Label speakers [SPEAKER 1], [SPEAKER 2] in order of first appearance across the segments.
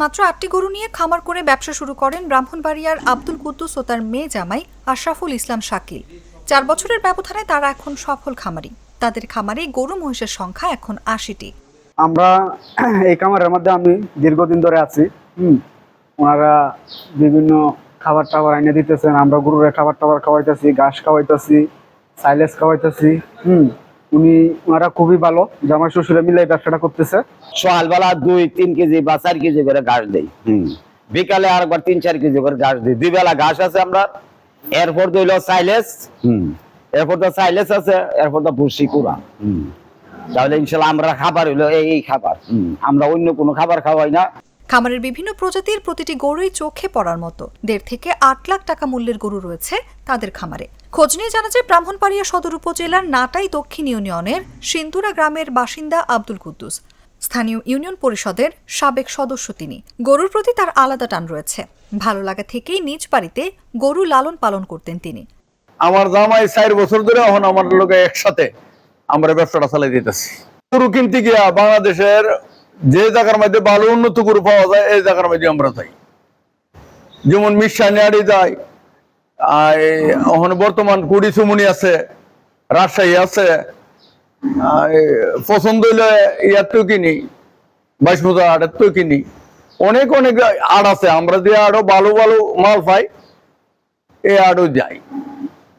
[SPEAKER 1] মাত্র ৮টি গরু নিয়ে খামার করে ব্যবসা শুরু করেন ব্রাহ্মণবাড়িয়ার আব্দুল কুদ্দুস ও তার মেয়ে জামাই আশরাফুল ইসলাম শাকিল। ৪ বছরের ব্যবধানে তারা এখন সফল খামারি। তাদের খামারে গরু মহিষের সংখ্যা এখন ৮০টি।
[SPEAKER 2] আমরা এই খামারের মধ্যে আমি দীর্ঘদিন ধরে আছি। ওনারা বিভিন্ন খাবার টাবার এনে দিতেছেন, আমরা গরুরে খাবার টাবার খাওয়াইতেছি, ঘাস খাওয়াইতেছি, সাইলেজ খাওয়াইতেছি। ওনারা খুবই ভালো, জামাই শ্বশুরে মিলে এই ব্যবসাটা করতেছে।
[SPEAKER 3] সকালবেলা 2-3 কেজি বা 4 কেজি করে ঘাস দেই, বিকালে আরেকবার 3-4 কেজি করে ঘাস দিই। 2 বেলা ঘাস আছে আমরা, এরপর দিল সাইলেজ, এরপর তো সাইলেজ আছে, এরপর তো ভুসি কুড়া। তাহলে ইনশাল্লাহ আমরা খাবার হইলো এই খাবার, আমরা অন্য কোনো খাবার খাওয়াই না।
[SPEAKER 1] খামারের বিভিন্ন প্রজাতির প্রতিটি গরুই চোখে পড়ার মতো। 1.5 থেকে 8 লাখ টাকা মূল্যের গরু রয়েছে তাদের খামারে। খোঁজ নিয়ে জানা যায় ব্রাহ্মণবাড়িয়া সদর উপজেলার নাটাই দক্ষিণ ইউনিয়নের সিন্দুরা গ্রামের বাসিন্দা আব্দুল কুদ্দুস। স্থানীয় ইউনিয়ন পরিষদের সাবেক সদস্য তিনি। গরুর প্রতি তার আলাদা টান রয়েছে। ভালো লাগা থেকেই নিজ বাড়িতে গরু লালন পালন করতেন তিনি।
[SPEAKER 4] আমার জামাই 4 বছর ধরে এখন আমার লোকে একসাথে আমরা ব্যবসাটা চালাই দিতেছি। গরু কিনতে গিয়া বাংলাদেশের যে জায়গার মধ্যে ভালো উন্নত গরু পাওয়া যায় এই জায়গার মধ্যে আমরা যাই। যেমন মিশানিয়ারি যায়, এখন বর্তমান কুড়ি চুমুনি আছে, রাজশাহী আছে, পছন্দ হইলে ইয়ারটাও কিনি, 22 আড়েরটাও কিনি, অনেক অনেক আড় আছে। আমরা যে আরো ভালো ভালো মাল পাই এই আড়ও যাই।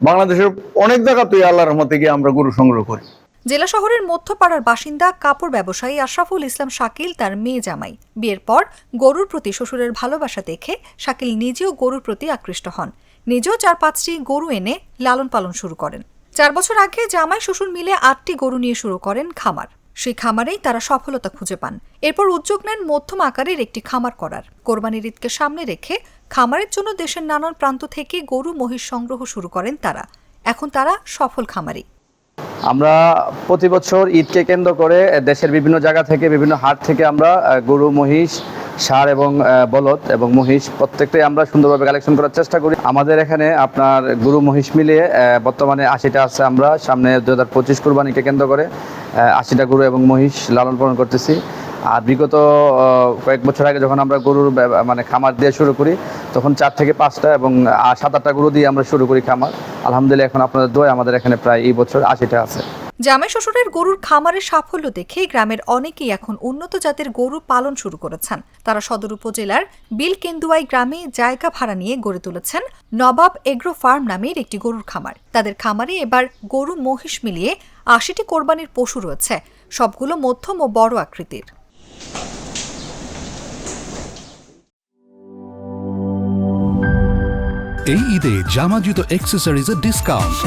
[SPEAKER 4] বাংলাদেশের অনেক জায়গাতেই আল্লাহর রহমতে গিয়ে আমরা গরু সংগ্রহ করি।
[SPEAKER 1] জেলা শহরের মধ্যপাড়ার বাসিন্দা কাপড় ব্যবসায়ী আশরাফুল ইসলাম শাকিল তার মেয়ে জামাই। বিয়ের পর গরুর প্রতি শ্বশুরের ভালোবাসা দেখে শাকিল নিজেও গরুর প্রতি আকৃষ্ট হন। নিজেও 4-5টি গরু এনে লালন পালন শুরু করেন। 4 বছর আগে জামাই শ্বশুর মিলে 8টি গরু নিয়ে শুরু করেন খামার। সেই খামারেই তারা সফলতা খুঁজে পান। এরপর উদ্যোগ নেন মধ্যম আকারের একটি খামার করার। কোরবানির ঈদকে সামনে রেখে খামারের জন্য দেশের নানান প্রান্ত থেকে গরু মহিষ সংগ্রহ শুরু করেন তারা। এখন তারা সফল খামারি।
[SPEAKER 5] আমরা প্রতি বছর ঈদকে কেন্দ্র করে দেশের বিভিন্ন জায়গা থেকে, বিভিন্ন হাট থেকে আমরা গরু, মহিষ, ষাঁড় এবং বলদ এবং মহিষ প্রত্যেকটাই আমরা সুন্দরভাবে কালেকশন করার চেষ্টা করি। আমাদের এখানে আপনার গরু মহিষ মিলিয়ে বর্তমানে 80টা আছে। আমরা সামনে 2025 কোরবানিকে কেন্দ্র করে 80টা গরু এবং মহিষ লালন পালন করতেছি। আর বিগত কয়েক বছর আগে যখন আমরা গরুর খামার দিয়ে শুরু করি তখন 4 থেকে 5টা এবং 7-8টা গরু দিয়ে আমরা শুরু করি খামার। আলহামদুলিল্লাহ এখন আপনাদের দোয়ায় আমাদের এখানে প্রায় এই বছর 80টা আছে।
[SPEAKER 1] জামাই শ্বশুরের গরুর খামারের সাফল্য দেখে গ্রামের অনেকেই এখন উন্নত জাতের গরু পালন শুরু করেছেন। তারা সদর উপজেলার বিলকেন্দুয়াই গ্রামে জায়গা ভাড়া নিয়ে গড়ে তুলেছেন নবাব এগ্রো ফার্ম নামের একটি গরুর খামার। তাদের খামারে এবার গরু মহিষ মিলিয়ে 80টি কোরবানির পশু রয়েছে, সবগুলো মধ্যম ও বড় আকৃতির।
[SPEAKER 6] এই ঈদে জামা জুতো অ্যাক্সেসরিজের ডিসকাউন্ট।